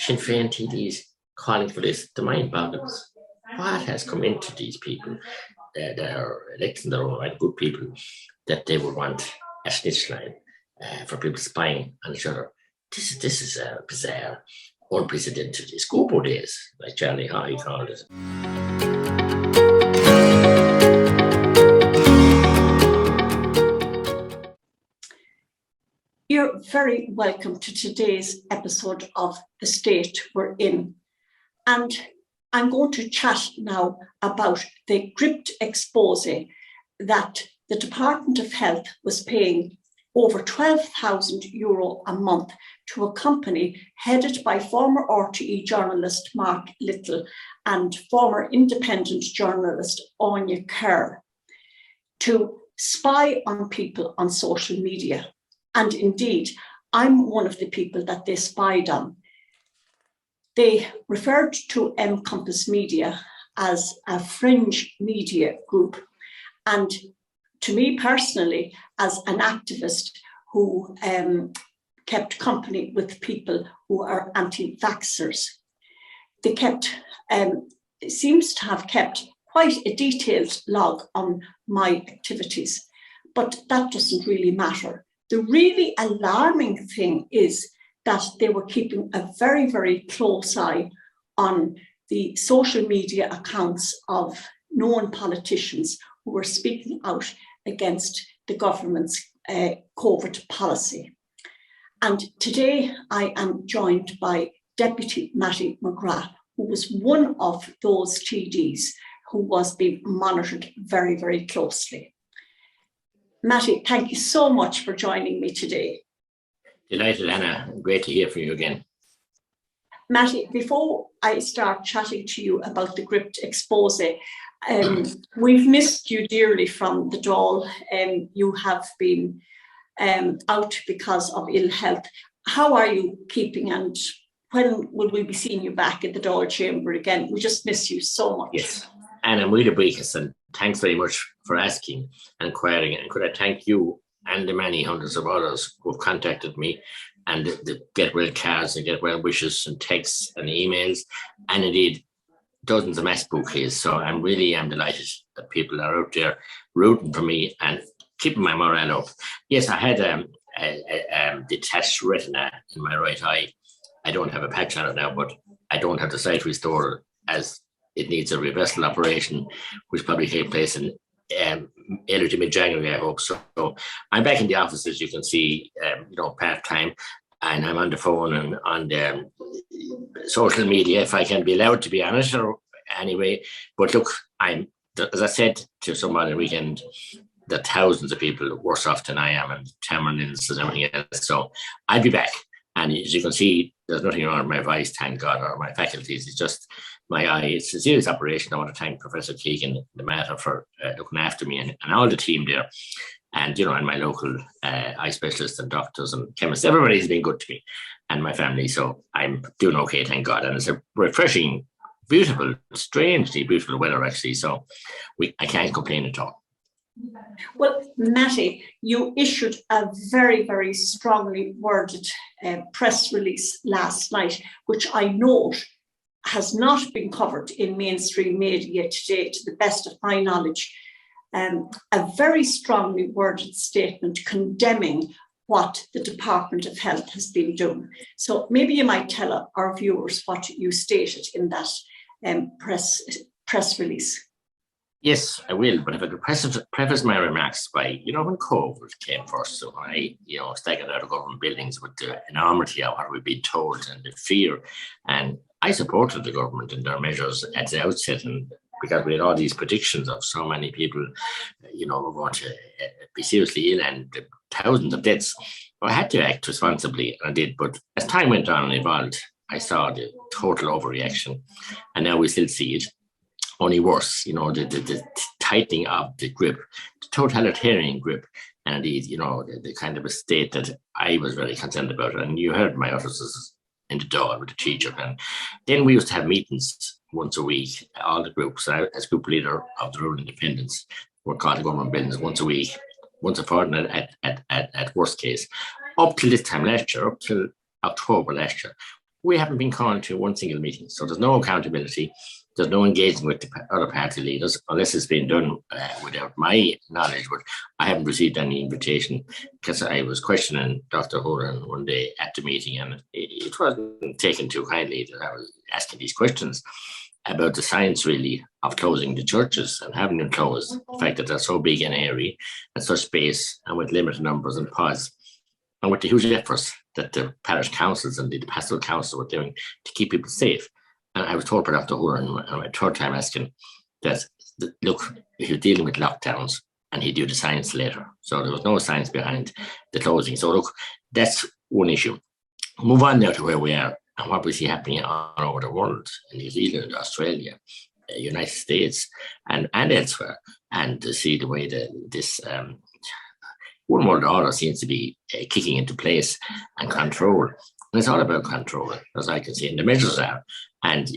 Sinn Féin TDs calling for this, the mind boggles. What has come into these people that are electing their own right, good people, that they would want a snitchline for people spying on each other? This is bizarre, unprecedented. It's Scopo days, like Charlie High called it. You're very welcome to today's episode of The State We're In. And I'm going to chat now about the gripped expose that the Department of Health was paying over €12,000 a month to a company headed by former RTE journalist Mark Little and former independent journalist Anya Kerr to spy on people on social media. And indeed, I'm one of the people that they spied on. They referred to Compass Media as a fringe media group, and to me personally, as an activist who kept company with people who are anti-vaxxers. They seems to have kept quite a detailed log on my activities, but that doesn't really matter. The really alarming thing is that they were keeping a very, very close eye on the social media accounts of known politicians who were speaking out against the government's COVID policy. And today I am joined by Deputy Mattie McGrath, who was one of those TDs who was being monitored very, very closely. Mattie, thank you so much for joining me today. Delighted, Anna. Great to hear from you again. Mattie, before I start chatting to you about the gripped expose, we've missed you dearly from the Dáil. You have been out because of ill health. How are you keeping, and when will we be seeing you back at the Dáil chamber again? We just miss you so much. Yes, and I'm really breaking, and thanks very much for asking and inquiring. And could I thank you and the many hundreds of others who have contacted me and the get well cards and get well wishes and texts and emails, and indeed dozens of mass bouquets. So I'm delighted that people are out there rooting for me and keeping my morale up. Yes, I had a detached retina in my right eye. I don't have a patch on it now, but I don't have the sight restored, as it needs a reversal operation, which probably take place in early to mid-January, I hope. So I'm back in the office, as you can see, part-time, and I'm on the phone and on the social media, if I can be allowed to be honest, or anyway. But look, as I said to someone on the weekend, that thousands of people worse off than I am, and tamarins and everything else. So I'll be back. And as you can see, there's nothing wrong with my voice, thank God, or my faculties. It's just my eye. It's a serious operation. I want to thank Professor Keegan, the matter, for looking after me and all the team there. And, and my local eye specialists and doctors and chemists. Everybody's been good to me and my family. So I'm doing okay, thank God. And it's a refreshing, beautiful, strangely beautiful weather, actually. So I can't complain at all. Well, Mattie, you issued a very, very strongly worded press release last night, which I note has not been covered in mainstream media today, to the best of my knowledge. A very strongly worded statement condemning what the Department of Health has been doing. So maybe you might tell our viewers what you stated in that press release. Yes, I will. But if I could preface my remarks by, when COVID came first, so when I, staggered out of government buildings with the enormity of what we've been told and the fear, and I supported the government in their measures at the outset, and because we had all these predictions of so many people, were going to be seriously ill and thousands of deaths. I had to act responsibly, and I did. But as time went on and evolved, I saw the total overreaction, and now we still see it. Only worse, the tightening of the grip, the totalitarian grip, and indeed, the kind of a state that I was very concerned about. And you heard my officers in the Dáil with the teacher. And then we used to have meetings once a week, all the groups. I, as group leader of the Rural Independents, were called to government buildings once a week, once a fortnight at worst case. Up till this time last year, up till October last year, we haven't been called to one single meeting. So there's no accountability. There's no engagement with the other party leaders unless it's been done without my knowledge. But I haven't received any invitation because I was questioning Dr. Horan one day at the meeting, and it wasn't taken too kindly that I was asking these questions about the science really of closing the churches and having them closed. The fact that they're so big an area and such space and with limited numbers and pods, and with the huge efforts that the parish councils and the pastoral councils were doing to keep people safe. And I was told by Dr. Horan on my third time asking that, look, he was dealing with lockdowns and he'd do the science later. So there was no science behind the closing. So look, that's one issue. Move on now to where we are and what we see happening all over the world, in New Zealand, Australia, United States, and elsewhere, and to see the way that this one world order seems to be kicking into place and control. And it's all about control, as I can see, and the measures are. And,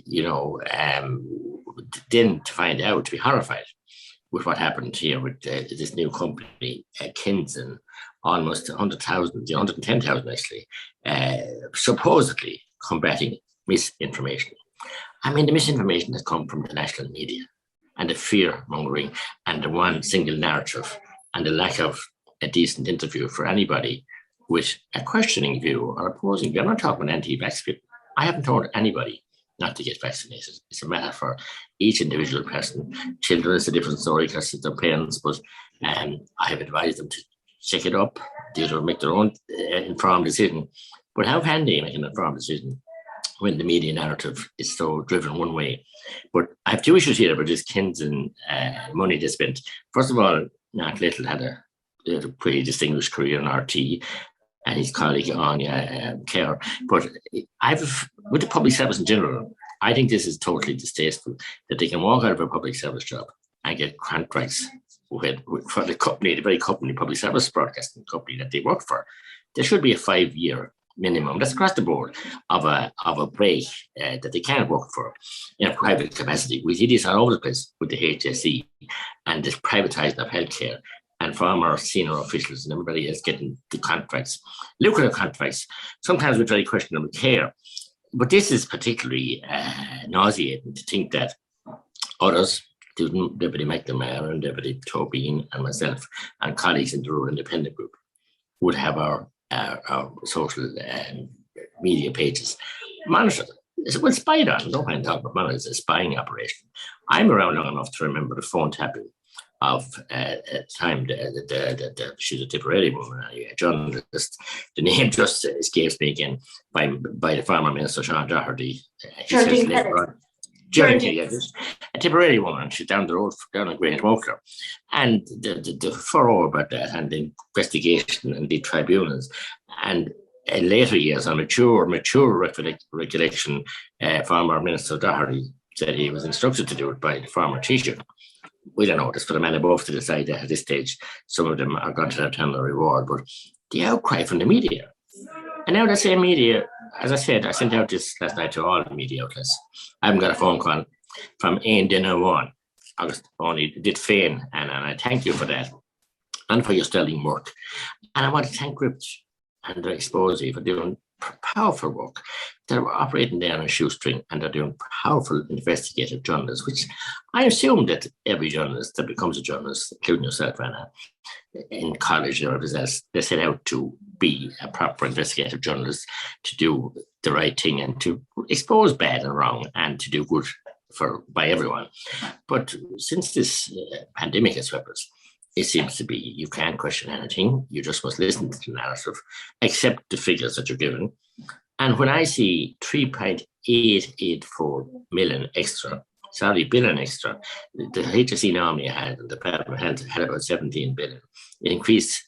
then to find out, to be horrified with what happened here with this new company, Kinsen, almost 100,000, 110,000 actually, supposedly combating misinformation. I mean, the misinformation has come from the national media and the fear mongering and the one single narrative and the lack of a decent interview for anybody with a questioning view or opposing view. I'm not talking anti-vax people. I haven't told anybody not to get vaccinated. It's a matter for each individual person. Children is a different story because it's their parents, but I have advised them to check it up, make their own informed decision. But how can they make an informed decision when the media narrative is so driven one way? But I have two issues here about this Kinsen money they spent. First of all, Mark Little had a pretty distinguished career in RT, and his colleague Anya Kerr. But with the public service in general, I think this is totally distasteful that they can walk out of a public service job and get contracts for the company, the very company, public service broadcasting company that they work for. There should be a 5-year minimum. That's across the board of a break that they can't work for in a private capacity. We see this all over the place with the HSE and this privatising of healthcare, and former senior officials and everybody else getting the contracts, lucrative contracts, sometimes with very questionable care. But this is particularly nauseating to think that others, Deputy McNamara and Deputy Tobin and myself and colleagues in the Rural Independent Group would have our social media pages monitored. Well, spied on. No point talking about monitoring. It's a spying operation. I'm around long enough to remember the phone tapping of time she's a Tipperary woman, a journalist. The name just escapes me again by the former Minister Sean Doherty. Geraldine, a Tipperary woman. She's down the road, down on Grange Walker. And the furrow about that and the investigation and the tribunals. And in later years, on mature recollection, former Minister Doherty said he was instructed to do it by the former Taoiseach. We don't know. It's for the man above to decide that at this stage. Some of them are going to have a reward, but the outcry from the media. And now the same media, as I said, I sent out this last night to all the media outlets. I haven't got a phone call from Aon Dinner One. I was only did Féin, and I thank you for that and for your sterling work. And I want to thank Gript and their Exposé for doing powerful work. They're operating there on a shoestring and they're doing powerful investigative journalism, which I assume that every journalist that becomes a journalist, including yourself, Anna, in college or else, they set out to be a proper investigative journalist, to do the right thing and to expose bad and wrong and to do good by everyone. But since this pandemic has swept us, it seems to be you can't question anything. You just must listen to the narrative, accept the figures that you're given. And when I see 3.884 million extra, billion extra, the HSE normally had, and the Department of Health had about 17 billion. It increased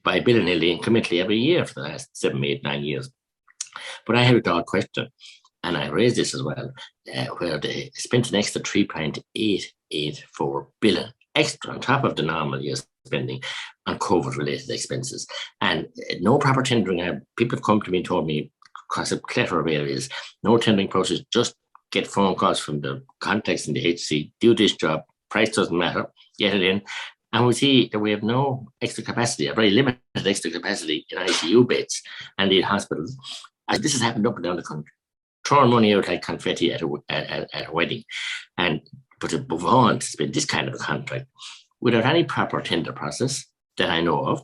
by a billion nearly incrementally every year for the last 7, 8, 9 years. But I have a dog question, and I raised this as well, where they spent an extra 3.884 billion extra on top of the normal year's spending on COVID-related expenses. And no proper tendering. People have come to me and told me across a plethora of areas, no tendering process, just get phone calls from the contacts in the HC, do this job, price doesn't matter, get it in. And we see that we have no extra capacity, a very limited extra capacity in ICU beds and in hospitals. This has happened up and down the country. throwing money out like confetti at a wedding. But above all, it's been this kind of a contract without any proper tender process that I know of.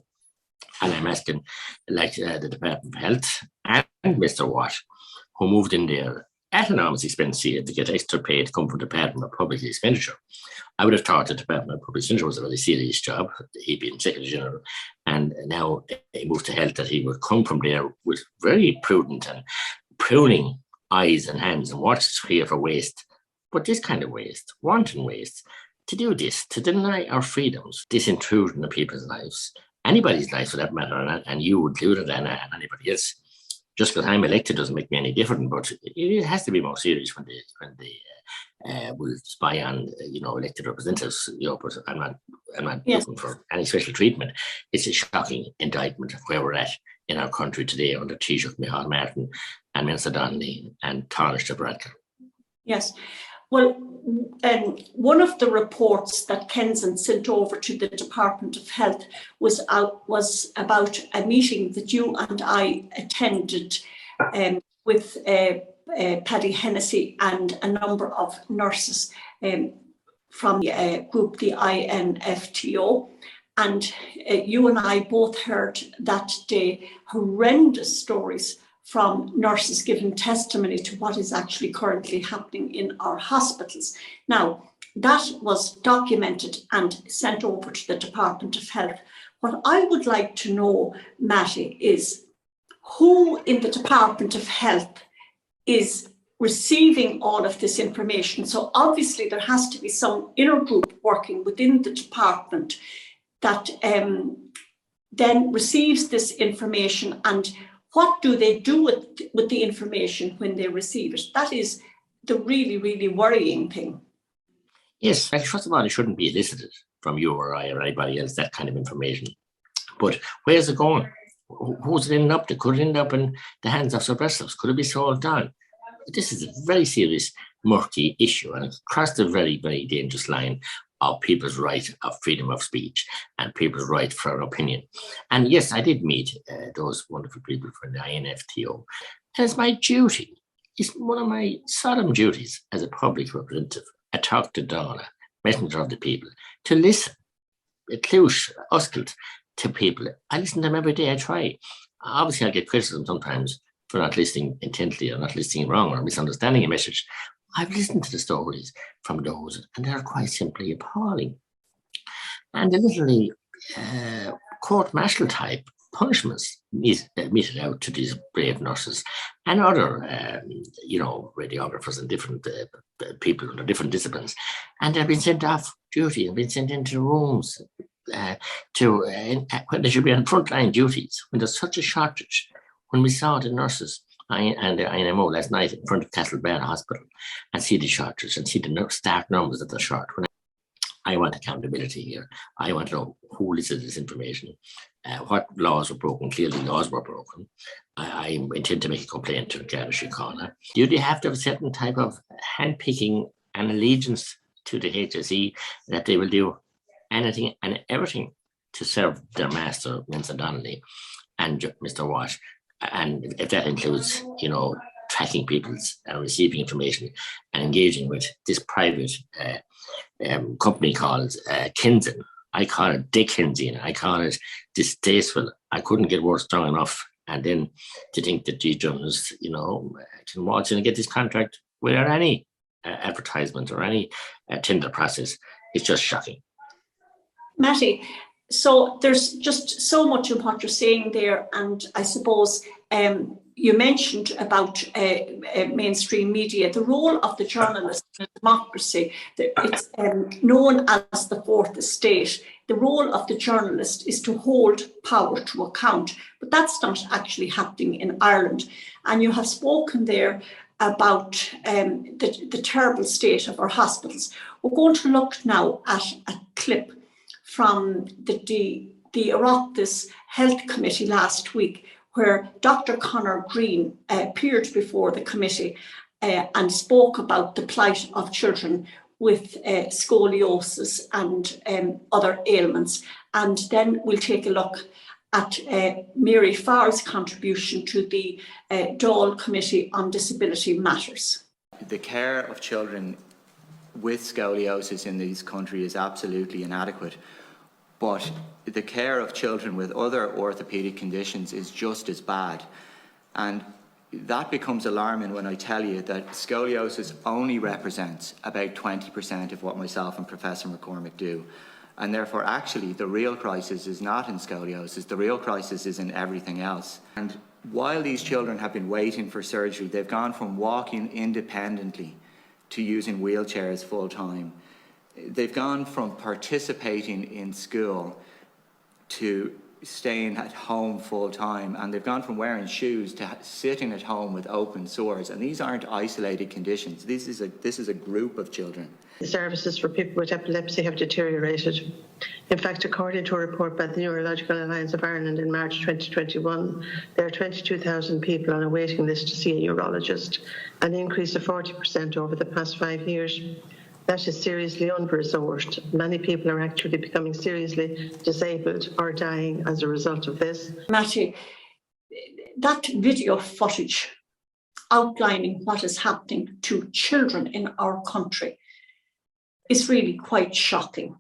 And I'm asking, like the Department of Health and Mr. Watt, who moved in there at enormous expense here to get extra pay to come from the Department of Public Expenditure. I would have thought the Department of Public Expenditure was a very serious job, he being Secretary General, and now he moved to Health, that he would come from there with very prudent and pruning eyes and hands and watch here for waste. But this kind of waste, wanton waste, to do this, to deny our freedoms, this intrusion in people's lives, anybody's life for that matter, and you included, and anybody else, just because I'm elected doesn't make me any different, but it has to be more serious when they will spy on, elected representatives. But I'm not looking for any special treatment. It's a shocking indictment of where we're at in our country today under Taoiseach Micheál Martin and Minister Donnelly and Taoiseach Bradker. Yes. Well, one of the reports that Kenson sent over to the Department of Health was about a meeting that you and I attended with Paddy Hennessy and a number of nurses from the group, the INFTO. And you and I both heard that day horrendous stories from nurses giving testimony to what is actually currently happening in our hospitals. Now, that was documented and sent over to the Department of Health. What I would like to know, Mattie, is who in the Department of Health is receiving all of this information. So obviously there has to be some inner group working within the department that then receives this information, and what do they do with the information when they receive it? That is the really, really worrying thing. Yes, first of all, it shouldn't be elicited from you or I or anybody else, that kind of information. But where's it going? Who's it ending up to? Could it end up in the hands of suppressors? Could it be sold on? This is a very serious, murky issue, and it's crossed a very, very dangerous line of people's right of freedom of speech and people's right for an opinion. And yes, I did meet those wonderful people from the INFTO. And it's my duty, it's one of my solemn duties as a public representative, a talk to Donna, messenger of the people, to listen, to people. I listen to them every day, I try. Obviously, I get criticism sometimes for not listening intently or not listening wrong or misunderstanding a message. I've listened to the stories from those, and they're quite simply appalling. And the literally court-martial type punishments meted out to these brave nurses and other, radiographers and different people under different disciplines. And they've been sent off duty and been sent into rooms when they should be on frontline duties, when there's such a shortage. When we saw the nurses and the INMO last night in front of Castlebar Hospital and see the shortage and see the stark numbers that they're short. When I want accountability here. I want to know who listed this information, what laws were broken. Clearly laws were broken. I intend to make a complaint to Garda Síochána. Do they have to have a certain type of handpicking and allegiance to the HSE that they will do anything and everything to serve their master, Minister Donnelly and Mr. Watt? And if that includes, tracking people's receiving information and engaging with this private company called Kenson. I call it Dickensian. I call it distasteful. I couldn't get words strong enough. And then to think that these journalists, can waltz in and get this contract without any advertisement or any tender process, it's just shocking. Mattie, so there's just so much in what you're saying there, and I suppose you mentioned about mainstream media, the role of the journalist in a democracy. It's known as the fourth estate. The role of the journalist is to hold power to account, but that's not actually happening in Ireland. And you have spoken there about the terrible state of our hospitals. We're going to look now at a clip from the Oireachtas Health Committee last week, where Dr. Conor Green appeared before the committee and spoke about the plight of children with scoliosis and other ailments. And then we'll take a look at Mary Farr's contribution to the Dáil Committee on Disability Matters. The care of children with scoliosis in this country is absolutely inadequate, but the care of children with other orthopaedic conditions is just as bad. And that becomes alarming when I tell you that scoliosis only represents about 20% of what myself and Professor McCormick do. And therefore, actually, the real crisis is not in scoliosis. The real crisis is in everything else. And while these children have been waiting for surgery, they've gone from walking independently to using wheelchairs full time. They've gone from participating in school to staying at home full time, and they've gone from wearing shoes to sitting at home with open sores. And these aren't isolated conditions. This is a group of children. The services for people with epilepsy have deteriorated. In fact, according to a report by the Neurological Alliance of Ireland in March 2021, there are 22,000 people on a waiting list to see a neurologist, an increase of 40% over the past 5 years. That is seriously under-resourced. Many people are actually becoming seriously disabled or dying as a result of this. Mattie, that video footage outlining what is happening to children in our country is really quite shocking.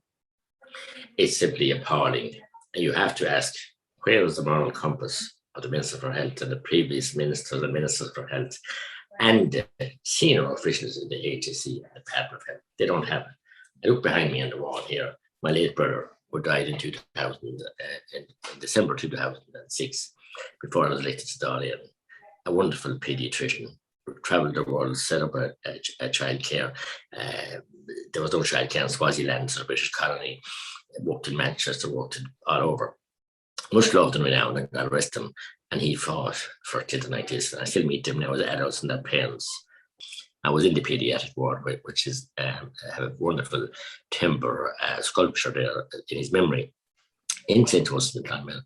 It's simply appalling. And you have to ask, where is the moral compass of the Minister for Health and the previous Minister, the Ministers for Health, and the senior officials in the HSE and the Department of Health? They don't have it. I look behind me on the wall here. My late brother, who died in December 2006, before I was elected to Dáil, a wonderful paediatrician, travelled the world, set up a child care. There was no child care in Swaziland, so the British colony. Worked in Manchester, worked all over. Much loved and renowned, and God rest him. And he fought for children like this. And I still meet them now as adults and their parents. I was in the pediatric ward, which is have a wonderful timber sculpture there in his memory in St. Augustine, Clonmel,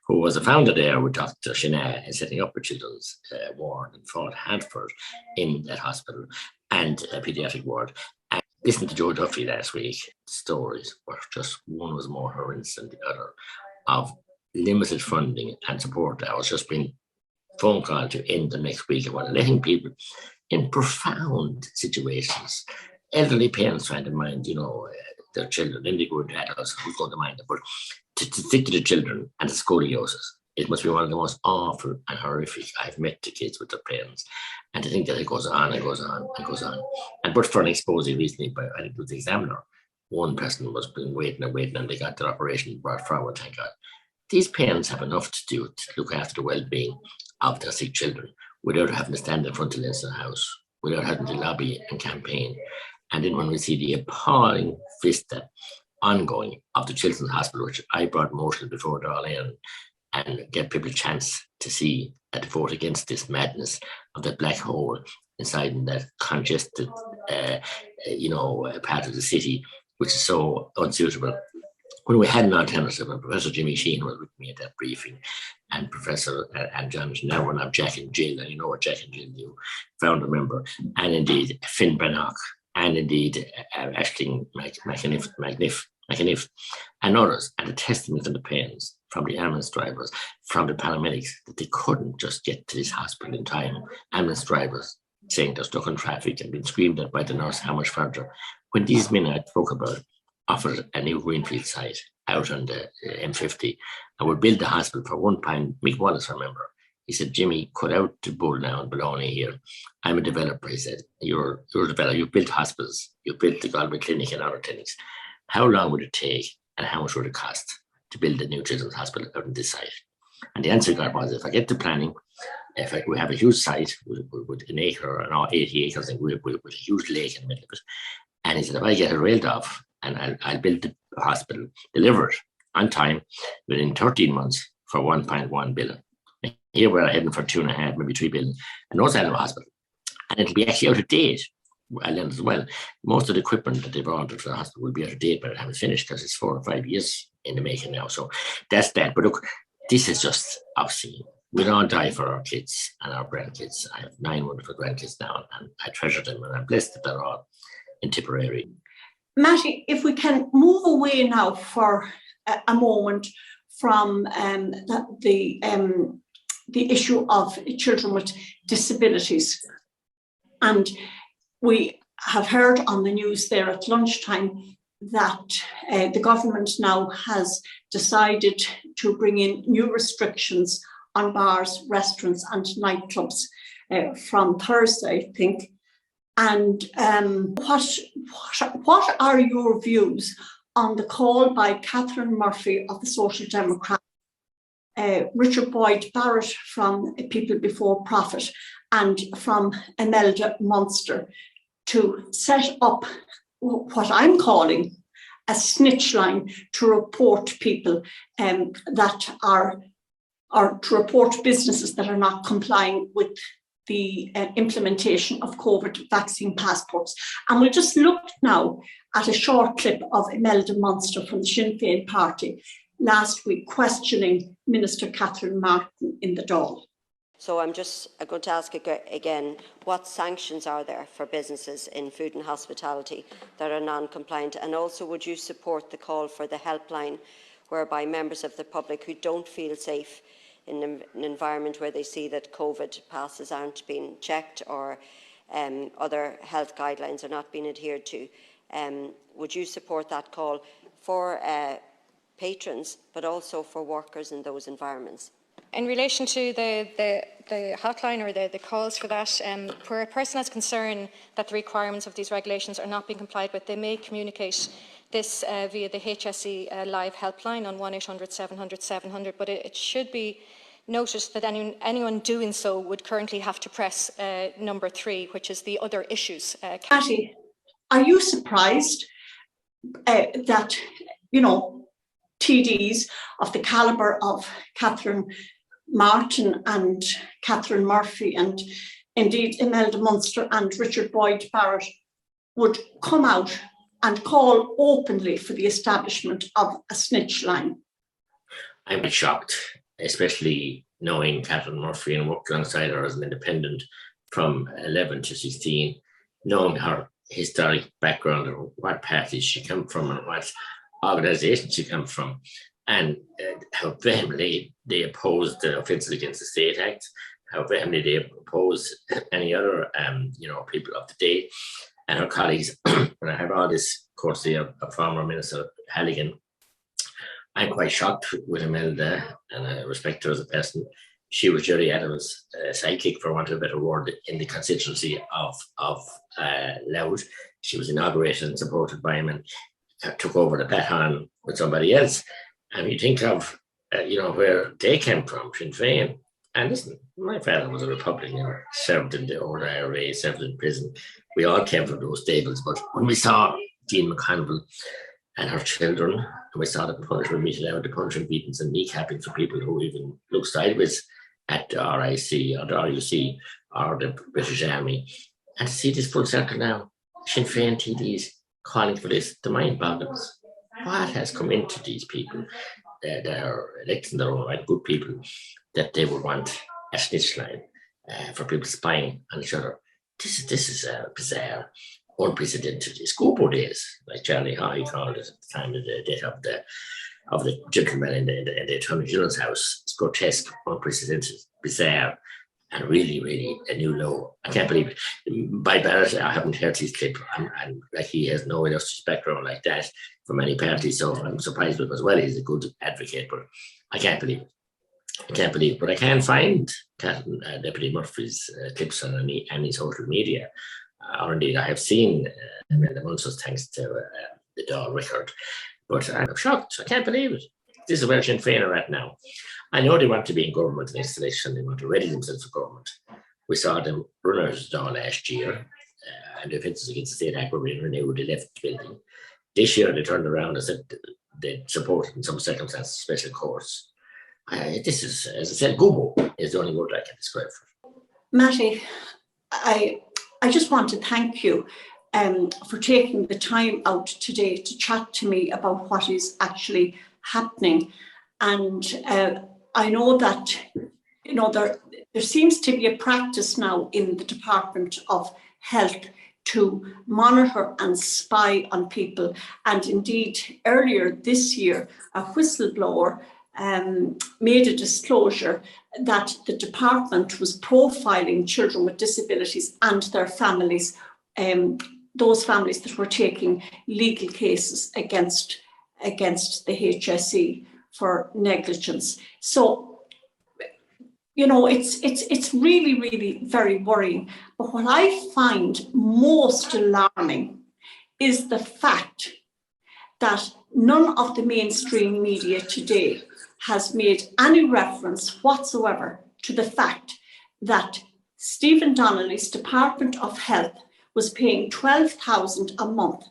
who was a founder there with Dr. Shinna in setting up a children's ward and fought Hanford in that hospital and a pediatric ward. And listening to Joe Duffy last week, stories were just, one was more horrendous than the other, of limited funding and support. I was just being phone call to end the next week about letting people in profound situations, elderly parents trying to mind, their children, then they go into adults, who's going to mind them, but to stick to the children and the scoliosis, it must be one of the most awful and horrific. I've met the kids with their parents, and to think that it goes on and goes on and goes on. And but for an expose recently by, I think it was the Examiner, one person was been waiting and they got their operation brought forward, thank God. These parents have enough to do to look after the well-being of their sick children without having to stand in front of the house, without having to lobby and campaign. And then when we see the appalling vista ongoing of the Children's Hospital, which I brought motion before Dáil and get people a chance to see and to vote against this madness of that black hole inside in that congested, part of the city, which is so unsuitable. When we had an alternative, and Professor Jimmy Sheehan was with me at that briefing, and Professor and Jonathan Nerwin of Jack and Jill, and you know what Jack and Jill do, founder member, and indeed Finn Brannock, and indeed Aisling McAniff, and others, and the testimony from the parents, from the ambulance drivers, from the paramedics, that they couldn't just get to this hospital in time. Ambulance drivers saying they're stuck in traffic and being screamed at by the nurse how much further. When these men I spoke about offered a new greenfield site out on the M50 and would build the hospital for £1. Mick Wallace, remember, he said, Jimmy, cut out the bull now in Bologna here. I'm a developer, he said. You're a developer. You built hospitals. You built the Galway Clinic and other clinics. How long would it take and how much would it cost to build a new children's hospital out on this site? And the answer he got was, if I get the planning, we have a huge site with an acre and 80 acres and with a huge lake in the middle of it. And he said, if I get it railed off and I'll build the hospital, deliver it on time within 13 months for 1.1 billion. Here we're heading for 2.5, maybe 3 billion, and North Island Hospital. And it'll be actually out of date, Ireland as well. Most of the equipment that they've ordered for the hospital will be out of date by the time it's finished, because it's 4 or 5 years in the making now. So that's that. But look, this is just obscene. We'll all die for our kids and our grandkids. I have 9 wonderful grandkids now, and I treasure them, and I'm blessed that they're all in Tipperary. Mattie, if we can move away now for a moment from the issue of children with disabilities. And we have heard on the news there at lunchtime that the government now has decided to bring in new restrictions on bars, restaurants and nightclubs from Thursday, I think. And what are your views on the call by Catherine Murphy of the Social Democrats, Richard Boyd Barrett from People Before Profit, and from Imelda Munster to set up what I'm calling a snitch line to report people that are, or to report businesses that are not complying with the implementation of COVID vaccine passports. And we'll just look now at a short clip of Imelda Munster from the Sinn Féin party last week questioning Minister Catherine Martin in the Dáil. So I'm going to ask again, what sanctions are there for businesses in food and hospitality that are non-compliant? And also, would you support the call for the helpline whereby members of the public who don't feel safe in an environment where they see that COVID passes aren't being checked or other health guidelines are not being adhered to, would you support that call for patrons but also for workers in those environments? In relation to the hotline or the calls for that, where a person has concern that the requirements of these regulations are not being complied with, they may communicate this via the HSE live helpline on 1800 700 700, but it should be noted that anyone doing so would currently have to press number 3, which is the other issues. Mattie, are you surprised that, you know, TDs of the calibre of Catherine Martin and Catherine Murphy and indeed Imelda Munster and Richard Boyd Barrett would come out and call openly for the establishment of a snitch line? I'm a bit shocked, especially knowing Catherine Murphy and worked alongside her as an independent from 11 to 16, knowing her historic background and what parties she came from and what organisation she came from, and how vehemently they opposed the Offences Against the State Act, how vehemently they opposed any other people of the day, and her colleagues. And I have all this courtesy of former Minister Halligan. I'm quite shocked with Imelda, and I respect her as a person. She was Jerry Adams' sidekick, for want of a better word, in the constituency of Louth. She was inaugurated and supported by him and took over the baton with somebody else. And you think of, where they came from, Sinn Féin. And listen, my father was a Republican, served in the old IRA, served in prison. We all came from those stables. But when we saw Jean McConville and her children, and we saw the punishment meted out, the punishment beatings and kneecapping for people who even look sideways at the RIC or the RUC or the British Army, and to see this full circle now, Sinn Féin TDs calling for this, the mind boggles. What has come into these people that are elected in their own right, good people, that they would want a snitch line for people spying on each other? This is bizarre, unprecedented. Schoolboy days, like Charlie High called it at the time of the death of the gentleman in the Attorney General's house. It's grotesque, unprecedented, bizarre, and really, really a new low. I can't believe it. By Barrett, I haven't heard his clip, and like he has no illustrious background like that from any party, so I'm surprised with him as well. He's a good advocate, but I can't believe it. But I can find Deputy Murphy's clips on any social media, or indeed I have seen Imelda Munster's thanks to the Dáil record. But I'm shocked. I can't believe it. This is where Sinn Féin are at now. I know they want to be in government next election. They want to ready themselves for government. We saw them run out of Dáil last year, and the Offences Against the State Act were being renewed. They left the building. This year they turned around and said they supported in some circumstances special courts. This is, as I said, gumbo is the only word I can describe for it. Mattie, I just want to thank you for taking the time out today to chat to me about what is actually happening. And I know that there seems to be a practice now in the Department of Health to monitor and spy on people. And indeed, earlier this year, a whistleblower made a disclosure that the department was profiling children with disabilities and their families, those families that were taking legal cases against the HSE for negligence. So, you know, it's really, really very worrying. But what I find most alarming is the fact that none of the mainstream media today has made any reference whatsoever to the fact that Stephen Donnelly's Department of Health was paying $12,000 a month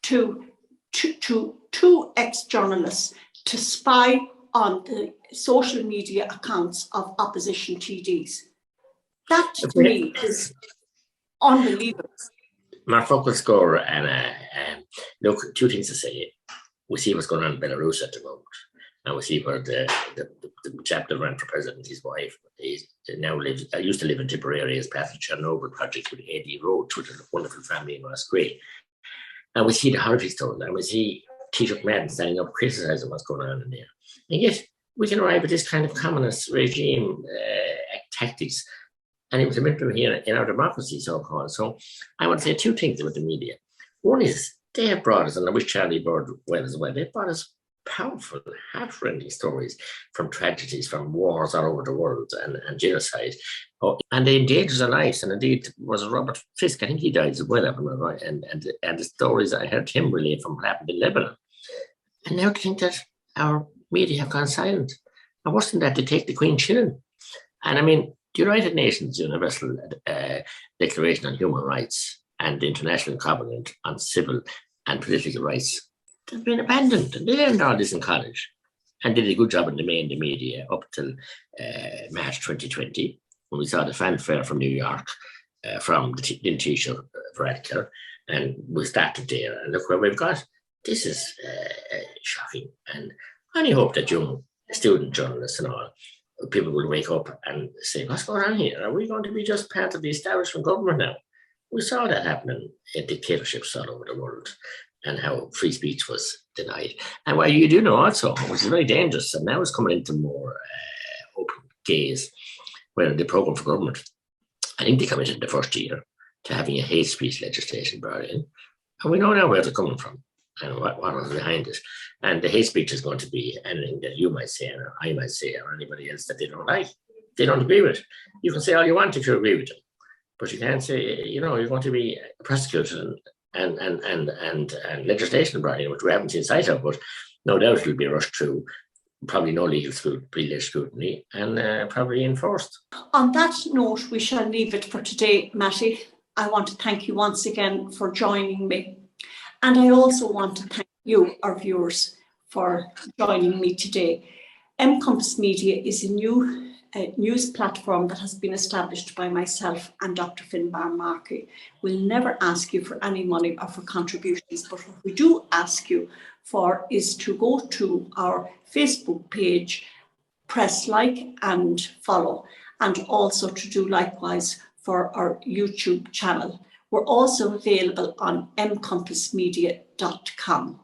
to two ex-journalists to spy on the social media accounts of opposition TDs. That to me is unbelievable. My focus score, and look, two things to say. We see what's going on in Belarus at the moment, and we see where the chap that ran for president, his wife, now lives. I used to live in Tipperary as part of the Chernobyl project with A.D. Roach, which is a wonderful family in Roscrea. And we see the horrific story, and we see Taoiseach Madden standing up criticizing what's going on in there. And yet we can arrive at this kind of communist regime tactics, and implement here in our democracy, so-called. So I want to say two things about the media. One is they have brought us, and I wish Charlie Bird well as well, they brought us powerful, heart-rending stories from tragedies, from wars all over the world and genocide. Oh, and they endangered their lives. And indeed, was Robert Fisk, I think he died as well, if I'm not right. And the stories I heard him relate from what happened in Lebanon. And now to think that our media have gone silent. And worse than that, they take the Queen chilling. And I mean, the United Nations Universal Declaration on Human Rights and the International Covenant on Civil and Political Rights have been abandoned. And they learned all this in college and did a good job in the media up till March 2020, when we saw the fanfare from New York from the Taoiseach Varadkar, and we started there. And look where we've got. This is shocking. And I only hope that young student journalists and all, people will wake up and say, what's going on here? Are we going to be just part of the establishment government now? We saw that happening in dictatorships all over the world and how free speech was denied. And what you do know also, which is very dangerous, and now it's coming into more open gaze, where the programme for government, I think they committed the first year to having a hate speech legislation brought in. And we know now where they're coming from and what was behind it. And the hate speech is going to be anything that you might say, or I might say, or anybody else that they don't like, they don't agree with. You can say all you want if you agree with them, but you can't say, you know, you're going to be prosecuted and legislation brought in, which we haven't seen sight of, but no doubt it'll be rushed through, probably no legal scrutiny, and probably enforced. On that note, we shall leave it for today, Mattie. I want to thank you once again for joining me. And I also want to thank you, our viewers, for joining me today. Compass Media is a new news platform that has been established by myself and Dr. Finbar Markey. We'll never ask you for any money or for contributions, but what we do ask you for is to go to our Facebook page, press like and follow, and also to do likewise for our YouTube channel. We're also available on mcompassmedia.com.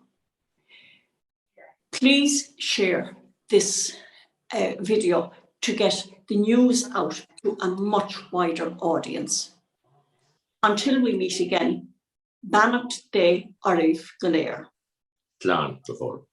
Please share this video to get the news out to a much wider audience. Until we meet again, Bannock de Arif Galer. Slán before.